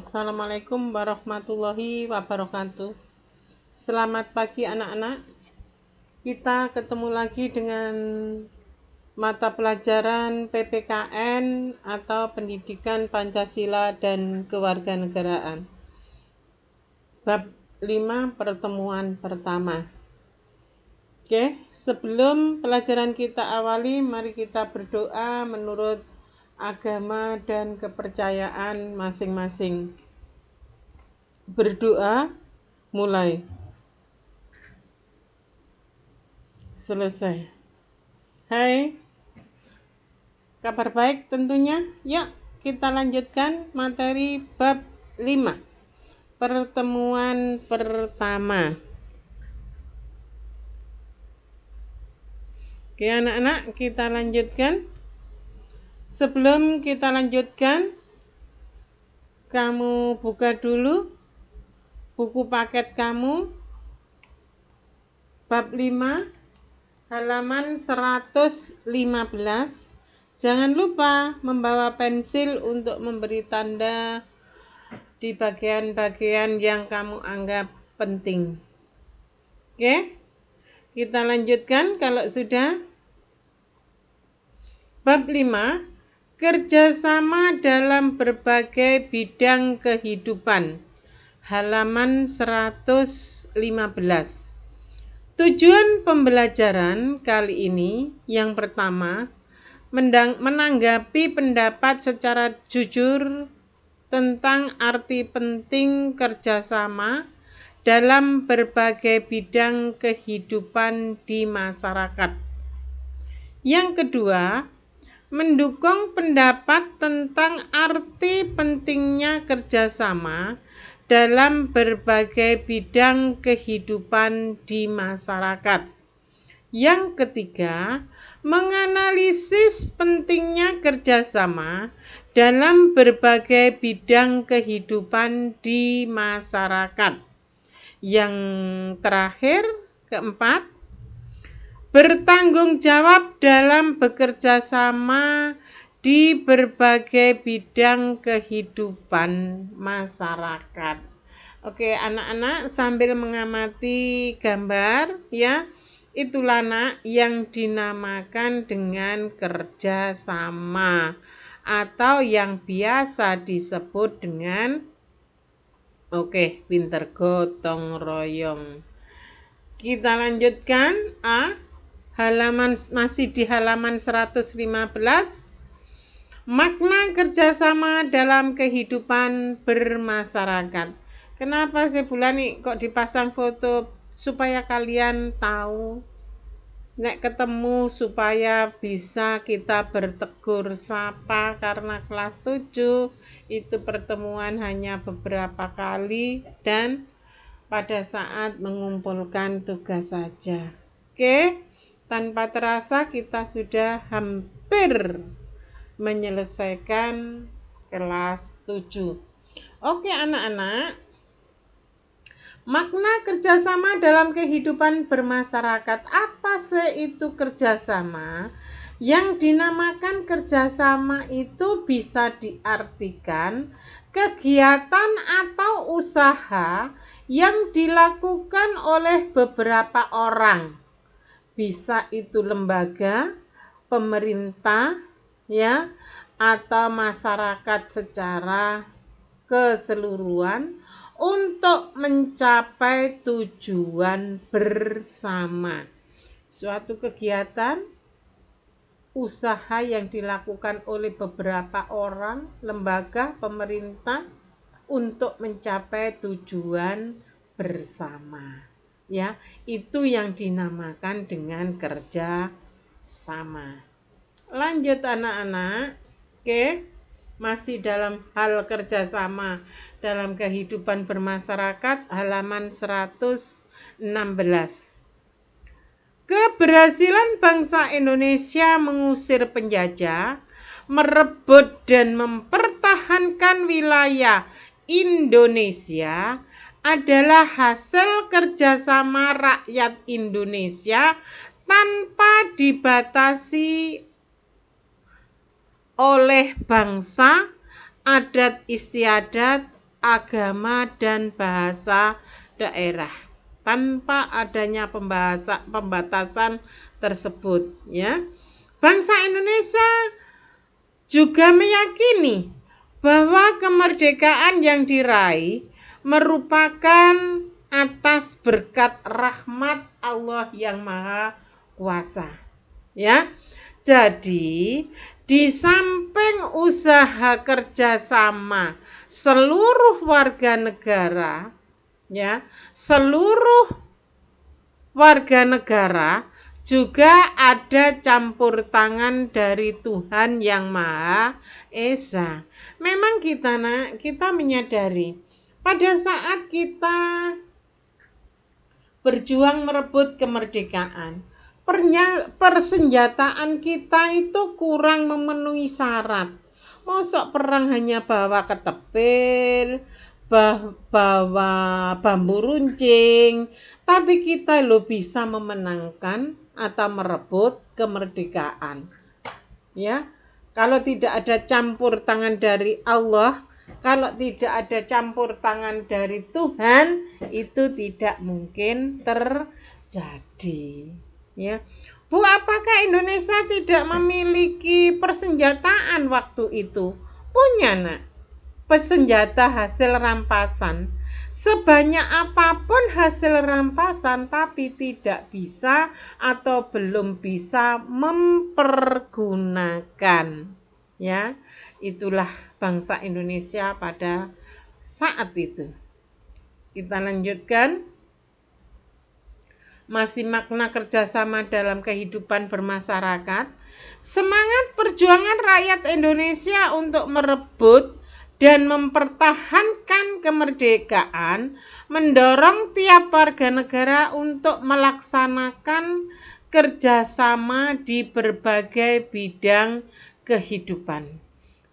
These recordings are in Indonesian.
Assalamualaikum warahmatullahi wabarakatuh. Selamat pagi anak-anak. Kita ketemu lagi dengan mata pelajaran PPKN atau Pendidikan Pancasila dan Kewarganegaraan. Bab 5 pertemuan pertama. Oke, sebelum pelajaran kita awali, mari kita berdoa menurut agama dan kepercayaan masing-masing. Berdoa, mulai. Selesai. Hai, kabar baik tentunya. Yuk, kita lanjutkan materi bab 5. Pertemuan pertama. Oke anak-anak, kita lanjutkan. Sebelum kita lanjutkan, kamu buka dulu buku paket kamu, bab 5, halaman 115. Jangan lupa membawa pensil untuk memberi tanda di bagian-bagian yang kamu anggap penting. Oke, kita lanjutkan kalau sudah. Bab 5, kerjasama dalam berbagai bidang kehidupan, halaman 115. Tujuan pembelajaran kali ini yang pertama, menanggapi pendapat secara jujur tentang arti penting kerjasama dalam berbagai bidang kehidupan di masyarakat. Yang kedua, mendukung pendapat tentang arti pentingnya kerjasama dalam berbagai bidang kehidupan di masyarakat. Yang ketiga, menganalisis pentingnya kerjasama dalam berbagai bidang kehidupan di masyarakat. Yang terakhir, keempat, bertanggung jawab dalam bekerja sama di berbagai bidang kehidupan masyarakat. Oke, anak-anak sambil mengamati gambar ya, itulah nak yang dinamakan dengan kerja sama atau yang biasa disebut dengan pinter gotong royong. Kita lanjutkan masih di halaman 115. Makna kerjasama dalam kehidupan bermasyarakat. Kenapa sih Bulani kok dipasang foto? Supaya kalian tahu, nek ketemu supaya bisa kita bertegur sapa, karena kelas 7 itu pertemuan hanya beberapa kali dan pada saat mengumpulkan tugas saja. Oke, tanpa terasa kita sudah hampir menyelesaikan kelas 7. Oke anak-anak, makna kerjasama dalam kehidupan bermasyarakat. Apa sih itu kerjasama? Yang dinamakan kerjasama itu bisa diartikan kegiatan atau usaha yang dilakukan oleh beberapa orang. Bisa itu lembaga, pemerintah, ya, atau masyarakat secara keseluruhan untuk mencapai tujuan bersama. Suatu kegiatan, usaha yang dilakukan oleh beberapa orang, lembaga, pemerintah untuk mencapai tujuan bersama. Ya, itu yang dinamakan dengan kerja sama. Lanjut anak-anak. Oke, masih dalam hal kerjasama dalam kehidupan bermasyarakat, halaman 116. Keberhasilan bangsa Indonesia mengusir penjajah, merebut dan mempertahankan wilayah Indonesia adalah hasil kerjasama rakyat Indonesia tanpa dibatasi oleh bangsa, adat istiadat, agama dan bahasa daerah tanpa adanya pembatasan tersebut, ya. Bangsa Indonesia juga meyakini bahwa kemerdekaan yang diraih merupakan atas berkat rahmat Allah yang Maha Kuasa, ya. Jadi, di samping usaha kerjasama seluruh warga negara, ya, seluruh warga negara juga ada campur tangan dari Tuhan yang Maha Esa. Memang kita menyadari pada saat kita berjuang merebut kemerdekaan, persenjataan kita itu kurang memenuhi syarat. Mosok perang hanya bawa ketepil, bawa bambu runcing, tapi kita bisa memenangkan atau merebut kemerdekaan. Ya, kalau tidak ada campur tangan dari Allah, kalau tidak ada campur tangan dari Tuhan, itu tidak mungkin terjadi. Ya, Bu, apakah Indonesia tidak memiliki persenjataan waktu itu? Punya, nak. Senjata hasil rampasan. Sebanyak apapun hasil rampasan, tapi tidak bisa atau belum bisa mempergunakan. Ya, itulah bangsa Indonesia pada saat itu. Kita lanjutkan. Masih makna kerjasama dalam kehidupan bermasyarakat. Semangat perjuangan rakyat Indonesia untuk merebut dan mempertahankan kemerdekaan mendorong tiap warga negara untuk melaksanakan kerjasama di berbagai bidang kehidupan.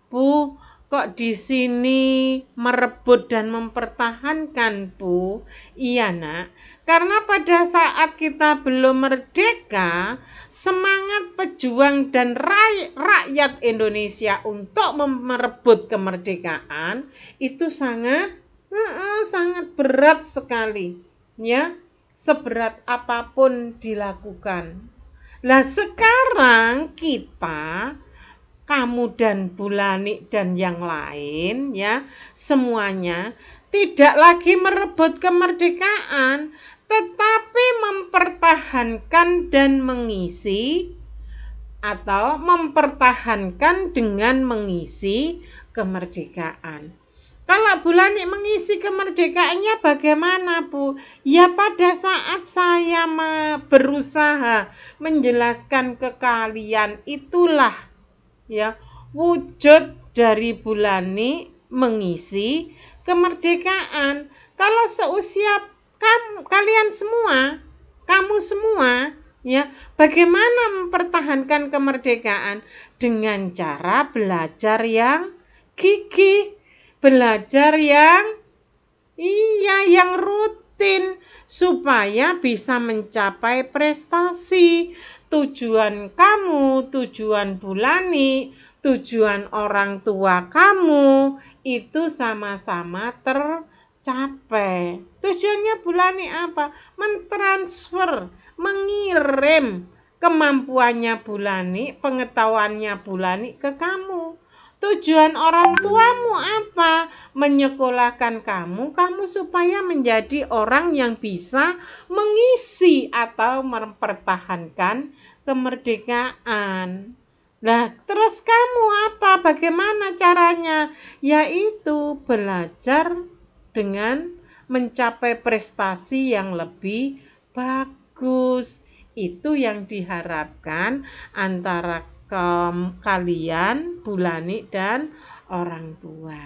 Bu, kok di sini merebut dan mempertahankan, Bu? Iya, nak. Karena pada saat kita belum merdeka, semangat pejuang dan rakyat Indonesia untuk merebut kemerdekaan itu sangat berat sekali, ya. Seberat apapun dilakukan. Nah, sekarang kita, kamu dan Bulani dan yang lain, ya, semuanya tidak lagi merebut kemerdekaan, tetapi mempertahankan dan mengisi atau mempertahankan dengan mengisi kemerdekaan. Kalau Bulani mengisi kemerdekaannya bagaimana, Bu? Ya, pada saat saya berusaha menjelaskan ke kalian, itulah, ya, wujud dari Bulani mengisi kemerdekaan. Kalau seusia kalian semua, kamu semua, ya, bagaimana mempertahankan kemerdekaan? Dengan cara belajar yang gigih, belajar yang rutin, supaya bisa mencapai prestasi. Tujuan kamu, tujuan Bulani, tujuan orang tua kamu itu sama-sama tercapai. Tujuannya Bulani apa? Mentransfer, mengirim kemampuannya Bulani, pengetahuannya Bulani ke kamu. Tujuan orang tuamu apa? Menyekolahkan kamu supaya menjadi orang yang bisa mengisi atau mempertahankan kemerdekaan. Nah, terus kamu apa? Bagaimana caranya? Yaitu belajar dengan mencapai prestasi yang lebih bagus. Itu yang diharapkan antara kalian, Bulani, dan orang tua.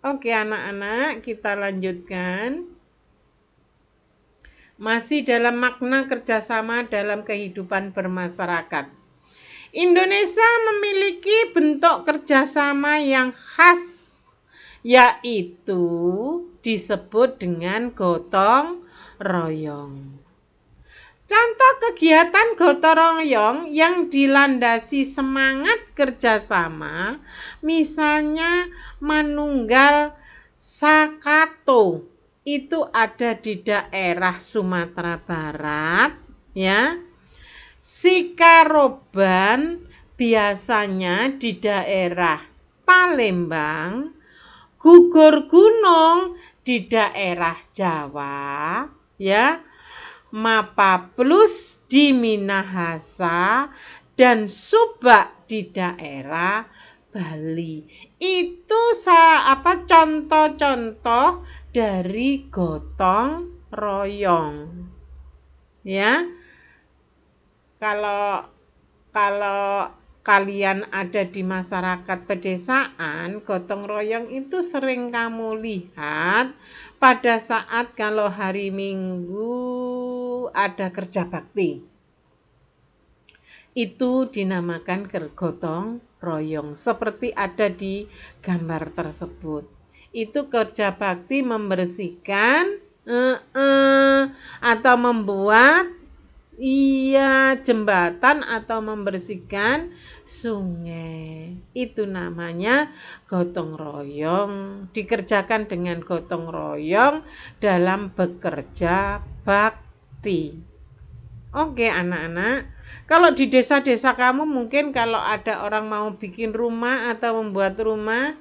Oke, anak-anak, kita lanjutkan. Masih dalam makna kerjasama dalam kehidupan bermasyarakat. Indonesia memiliki bentuk kerjasama yang khas, yaitu disebut dengan gotong royong. Contoh kegiatan gotong royong yang dilandasi semangat kerjasama, misalnya manunggal Sakato itu ada di daerah Sumatera Barat, ya. Sikaroban biasanya di daerah Palembang, gugur gunung di daerah Jawa, ya. Mapaplus di Minahasa dan Subak di daerah Bali. Itu contoh-contoh dari gotong royong. Ya. Kalau kalian ada di masyarakat pedesaan, gotong royong itu sering kamu lihat pada saat kalau hari Minggu ada kerja bakti. Itu dinamakan gotong royong, seperti ada di gambar tersebut. Itu kerja bakti membersihkan atau membuat jembatan atau membersihkan sungai. Itu namanya gotong royong. Dikerjakan dengan gotong royong dalam bekerja bakti. Oke, anak-anak. Kalau di desa-desa kamu mungkin kalau ada orang mau bikin rumah atau membuat rumah,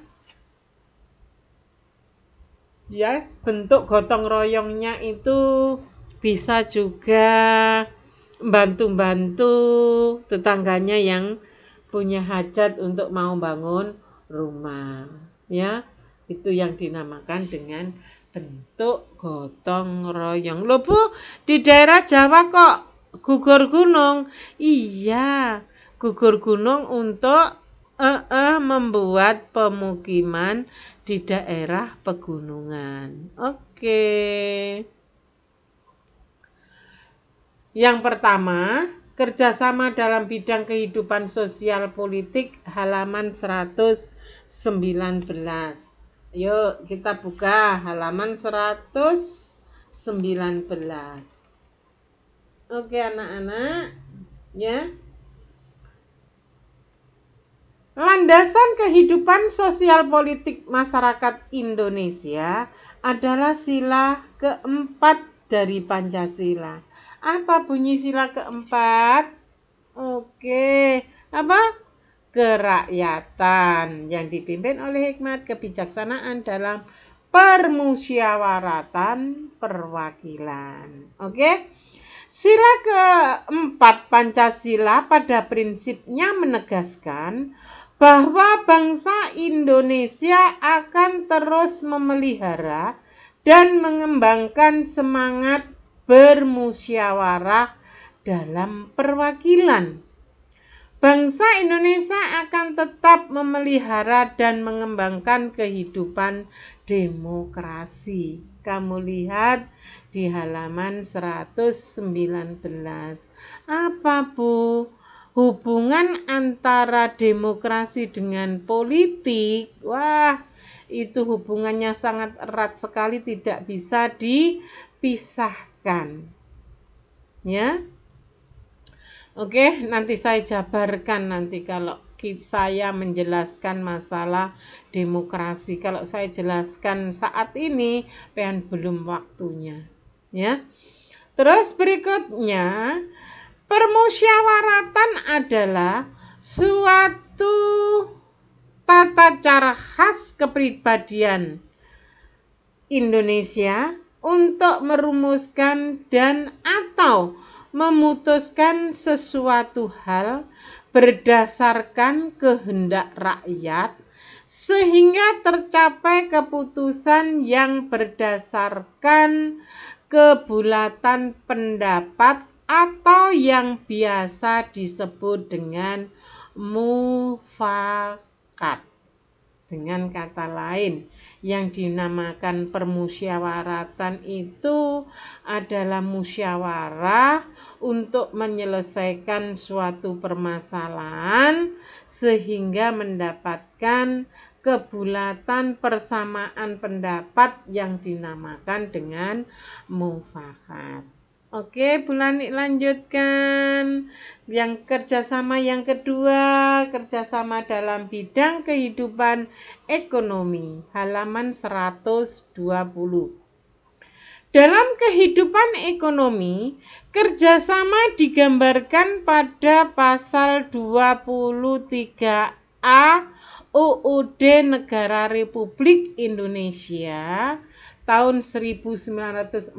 ya, bentuk gotong royongnya itu bisa juga bantu-bantu tetangganya yang punya hajat untuk mau bangun rumah, ya. Itu yang dinamakan dengan bentuk gotong royong. Loh Bu, di daerah Jawa kok gugur gunung? Iya, gugur gunung untuk membuat pemukiman di daerah pegunungan. Oke. Yang pertama, kerjasama dalam bidang kehidupan sosial politik, halaman 119. Yuk kita buka halaman 119. Oke anak-anak, ya. Landasan kehidupan sosial politik masyarakat Indonesia adalah sila keempat dari Pancasila. Apa bunyi sila keempat? Oke, apa? Kerakyatan yang dipimpin oleh hikmat kebijaksanaan dalam permusyawaratan perwakilan. Oke. Sila keempat Pancasila pada prinsipnya menegaskan bahwa bangsa Indonesia akan terus memelihara dan mengembangkan semangat bermusyawarah dalam perwakilan. Bangsa Indonesia akan tetap memelihara dan mengembangkan kehidupan demokrasi. Kamu lihat di halaman 119. Apa Bu? Hubungan antara demokrasi dengan politik, wah, itu hubungannya sangat erat sekali, tidak bisa dipisahkan. Ya. Oke, nanti saya jabarkan nanti kalau saya menjelaskan masalah demokrasi. Kalau saya jelaskan saat ini, belum waktunya. Ya. Terus berikutnya, permusyawaratan adalah suatu tata cara khas kepribadian Indonesia untuk merumuskan dan atau memutuskan sesuatu hal berdasarkan kehendak rakyat sehingga tercapai keputusan yang berdasarkan kebulatan pendapat atau yang biasa disebut dengan mufakat. Dengan kata lain, yang dinamakan permusyawaratan itu adalah musyawarah untuk menyelesaikan suatu permasalahan sehingga mendapatkan kebulatan persamaan pendapat yang dinamakan dengan mufakat. Oke, Bulani lanjutkan. Yang kerjasama yang kedua, kerjasama dalam bidang kehidupan ekonomi, halaman 120. Dalam kehidupan ekonomi, kerjasama digambarkan pada pasal 23A UUD Negara Republik Indonesia tahun 1945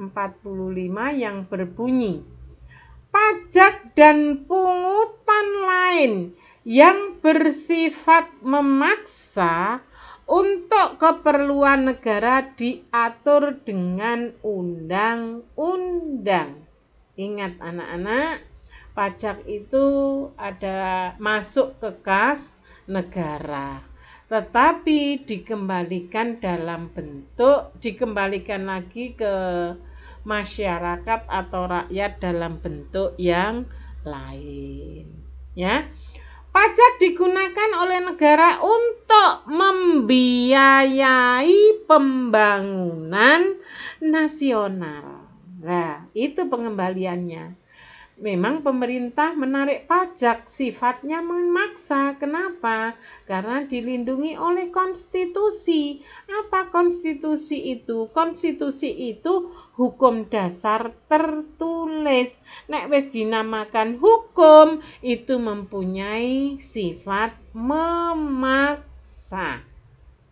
yang berbunyi, pajak dan pungutan lain yang bersifat memaksa untuk keperluan negara diatur dengan undang-undang. Ingat anak-anak, pajak itu ada masuk ke kas negara, tetapi dikembalikan lagi ke masyarakat atau rakyat dalam bentuk yang lain. Ya. Pajak digunakan oleh negara untuk membiayai pembangunan nasional. Nah, itu pengembaliannya. Memang pemerintah menarik pajak sifatnya memaksa. Kenapa? Karena dilindungi oleh konstitusi. Apa konstitusi itu? Konstitusi itu hukum dasar tertulis. Nek wis dinamakan hukum, itu mempunyai sifat memaksa.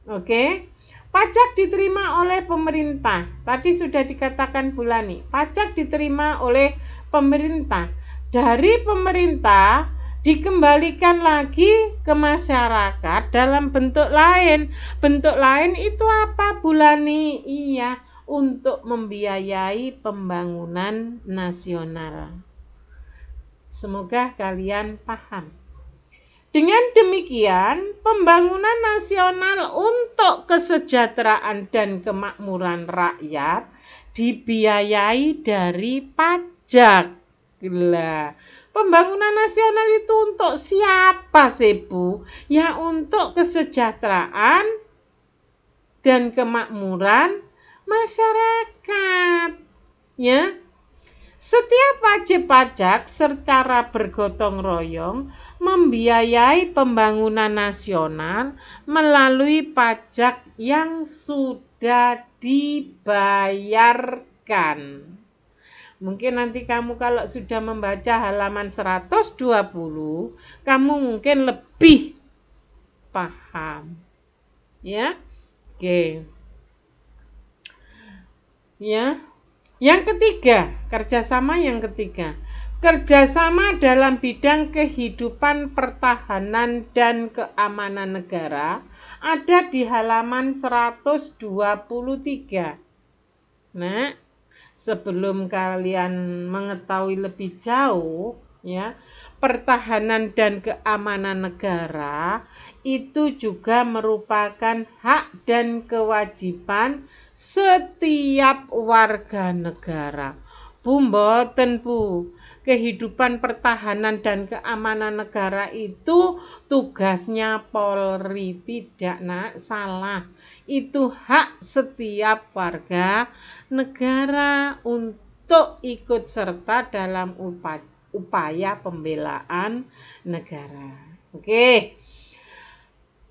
Oke? Pajak diterima oleh pemerintah. Tadi sudah dikatakan Bulani, pajak diterima oleh pemerintah. Dari pemerintah dikembalikan lagi ke masyarakat dalam bentuk lain. Bentuk lain itu apa, Bulani? Iya, untuk membiayai pembangunan nasional. Semoga kalian paham. Dengan demikian, pembangunan nasional untuk kesejahteraan dan kemakmuran rakyat dibiayai dari pajak. Gila. Pembangunan nasional itu untuk siapa sih, Bu? Ya untuk kesejahteraan dan kemakmuran masyarakat. Ya. Setiap wajib pajak secara bergotong royong membiayai pembangunan nasional melalui pajak yang sudah dibayarkan. Mungkin nanti kamu kalau sudah membaca halaman 120, kamu mungkin lebih paham. Ya? Oke. Ya. Yang ketiga, kerjasama yang ketiga. Kerjasama dalam bidang kehidupan pertahanan dan keamanan negara ada di halaman 123. Nah, sebelum kalian mengetahui lebih jauh, ya, pertahanan dan keamanan negara itu juga merupakan hak dan kewajiban setiap warga negara. Bu, mboten Bu, kehidupan pertahanan dan keamanan negara itu tugasnya Polri. Tidak, Nak, salah. Itu hak setiap warga negara untuk ikut serta dalam upaya pembelaan negara. Oke.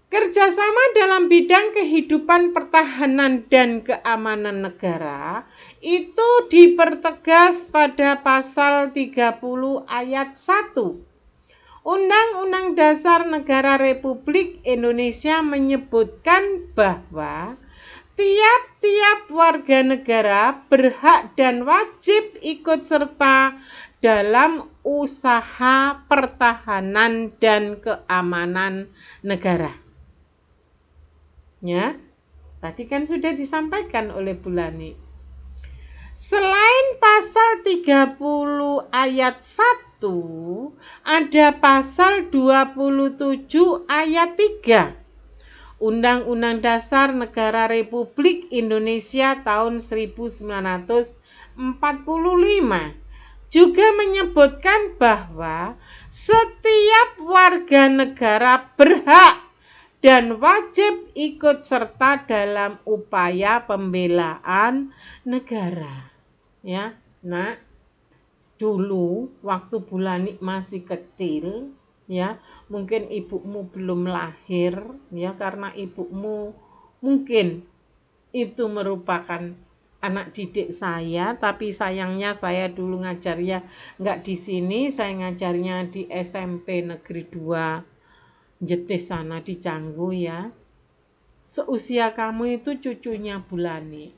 Kerjasama dalam bidang kehidupan pertahanan dan keamanan negara itu dipertegas pada pasal 30 ayat 1. Undang-Undang Dasar Negara Republik Indonesia menyebutkan bahwa tiap-tiap warga negara berhak dan wajib ikut serta dalam usaha pertahanan dan keamanan negara. Ya, tadi kan sudah disampaikan oleh Bulani. Selain pasal 30 ayat 1, ada pasal 27 ayat 3. Undang-Undang Dasar Negara Republik Indonesia tahun 1945 juga menyebutkan bahwa setiap warga negara berhak dan wajib ikut serta dalam upaya pembelaan negara. Ya, Nak. dulu waktu Bulani masih kecil, ya, mungkin ibumu belum lahir, ya, karena ibumu mungkin itu merupakan anak didik saya, tapi sayangnya saya dulu ngajarnya nggak di sini, saya ngajarnya di SMP Negeri 2 Jetis sana di Canggu, ya. Seusia kamu itu cucunya Bulani,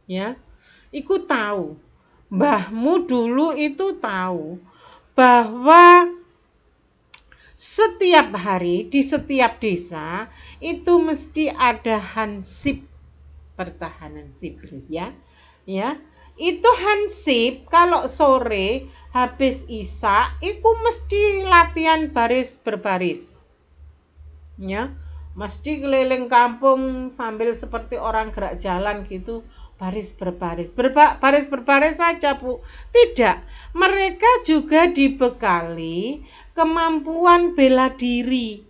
ya. Iku tahu, mbahmu dulu itu tahu bahwa setiap hari di setiap desa itu mesti ada hansip pertahanan sipil, ya. Ya. Itu hansip kalau sore habis isya itu mesti latihan baris berbaris. Ya. Mesti keliling kampung sambil seperti orang gerak jalan gitu, baris berbaris. Baris berbaris saja, Bu. Tidak. Mereka juga dibekali kemampuan bela diri.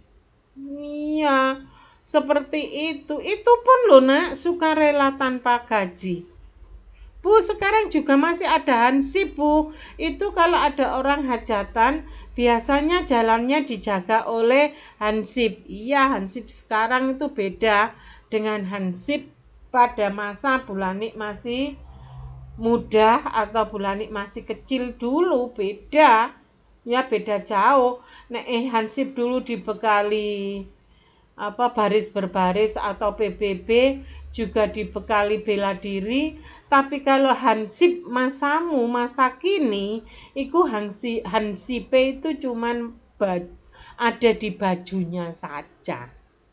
Iya, seperti itu. Itu pun loh, Nak, sukarela tanpa gaji. Bu, sekarang juga masih ada hansip, Bu. Itu kalau ada orang hajatan, biasanya jalannya dijaga oleh hansip. Iya, hansip sekarang itu beda dengan hansip pada masa Bulani masih muda atau Bulani masih kecil dulu, beda. Ya, beda jauh. Nek hansip dulu dibekali baris berbaris atau PBB, juga dibekali bela diri. Tapi kalau hansip masamu, masa kini, itu hansipe itu cuman ada di bajunya saja,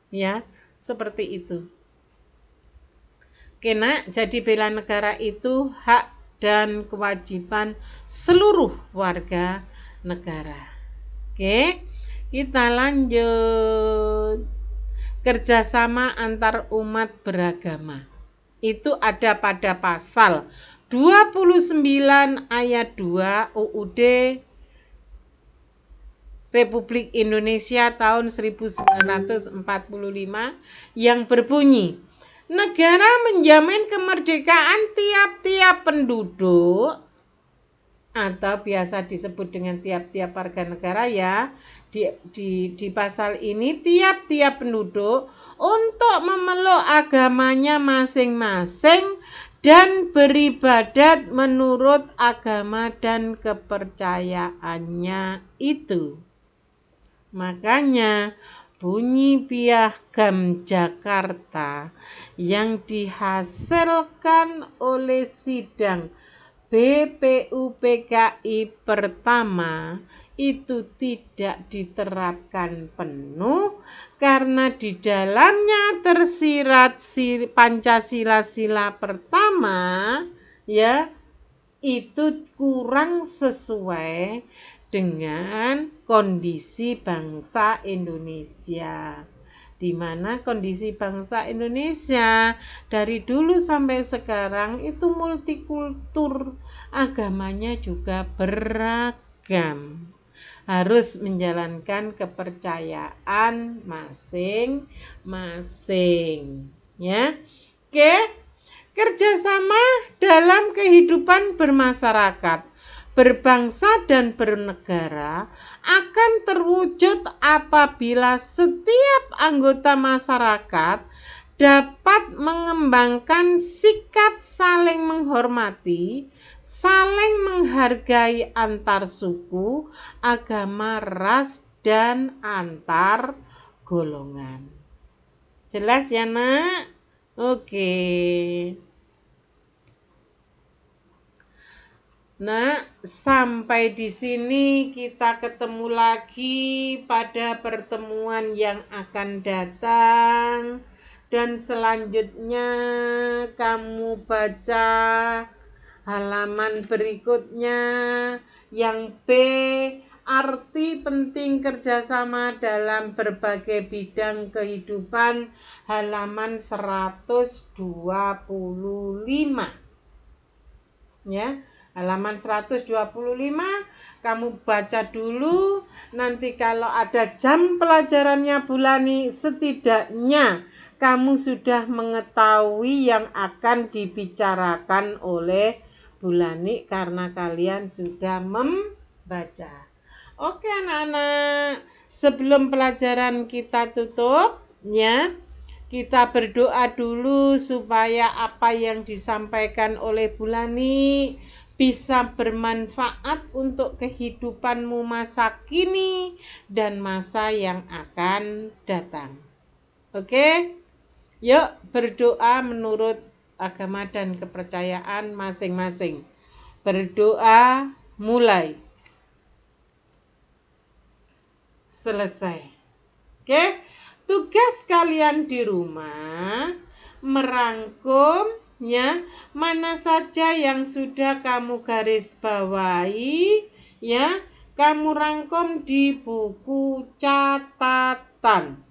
ya, seperti itu. Kena jadi bela negara itu hak dan kewajiban seluruh warga negara. Oke, kita lanjut. Kerjasama antar umat beragama. Itu ada pada pasal 29 ayat 2 UUD Republik Indonesia tahun 1945 yang berbunyi, negara menjamin kemerdekaan tiap-tiap penduduk atau biasa disebut dengan tiap-tiap warga negara, ya. Di pasal ini tiap-tiap penduduk untuk memeluk agamanya masing-masing dan beribadat menurut agama dan kepercayaannya itu. Makanya bunyi Piagam Jakarta yang dihasilkan oleh sidang BPUPKI pertama itu tidak diterapkan penuh karena di dalamnya tersirat Pancasila sila pertama, ya, itu kurang sesuai dengan kondisi bangsa Indonesia. Di mana kondisi bangsa Indonesia dari dulu sampai sekarang itu multikultur, agamanya juga beragam, harus menjalankan kepercayaan masing-masing, ya. Oke, kerjasama dalam kehidupan bermasyarakat, berbangsa dan bernegara akan terwujud apabila setiap anggota masyarakat dapat mengembangkan sikap saling menghormati, saling menghargai antar suku, agama, ras, dan antar golongan. Jelas ya, Nak? Oke. Nah, sampai di sini kita ketemu lagi pada pertemuan yang akan datang. Dan selanjutnya kamu baca halaman berikutnya yang B, arti penting kerjasama dalam berbagai bidang kehidupan, halaman 125. Ya. Halaman 125 kamu baca dulu, nanti kalau ada jam pelajarannya Bulani setidaknya kamu sudah mengetahui yang akan dibicarakan oleh Bulani karena kalian sudah membaca. Oke anak-anak, sebelum pelajaran kita tutup ya, kita berdoa dulu supaya apa yang disampaikan oleh Bulani bisa bermanfaat untuk kehidupanmu masa kini dan masa yang akan datang. Oke? Yuk berdoa menurut agama dan kepercayaan masing-masing. Berdoa mulai. Selesai. Oke? Tugas kalian di rumah merangkum ya, mana saja yang sudah kamu garis bawahi ya, kamu rangkum di buku catatan.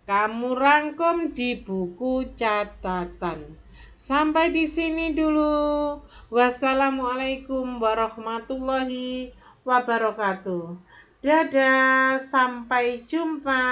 Kamu rangkum di buku catatan. Sampai di sini dulu. Wassalamualaikum warahmatullahi wabarakatuh. Dadah, sampai jumpa.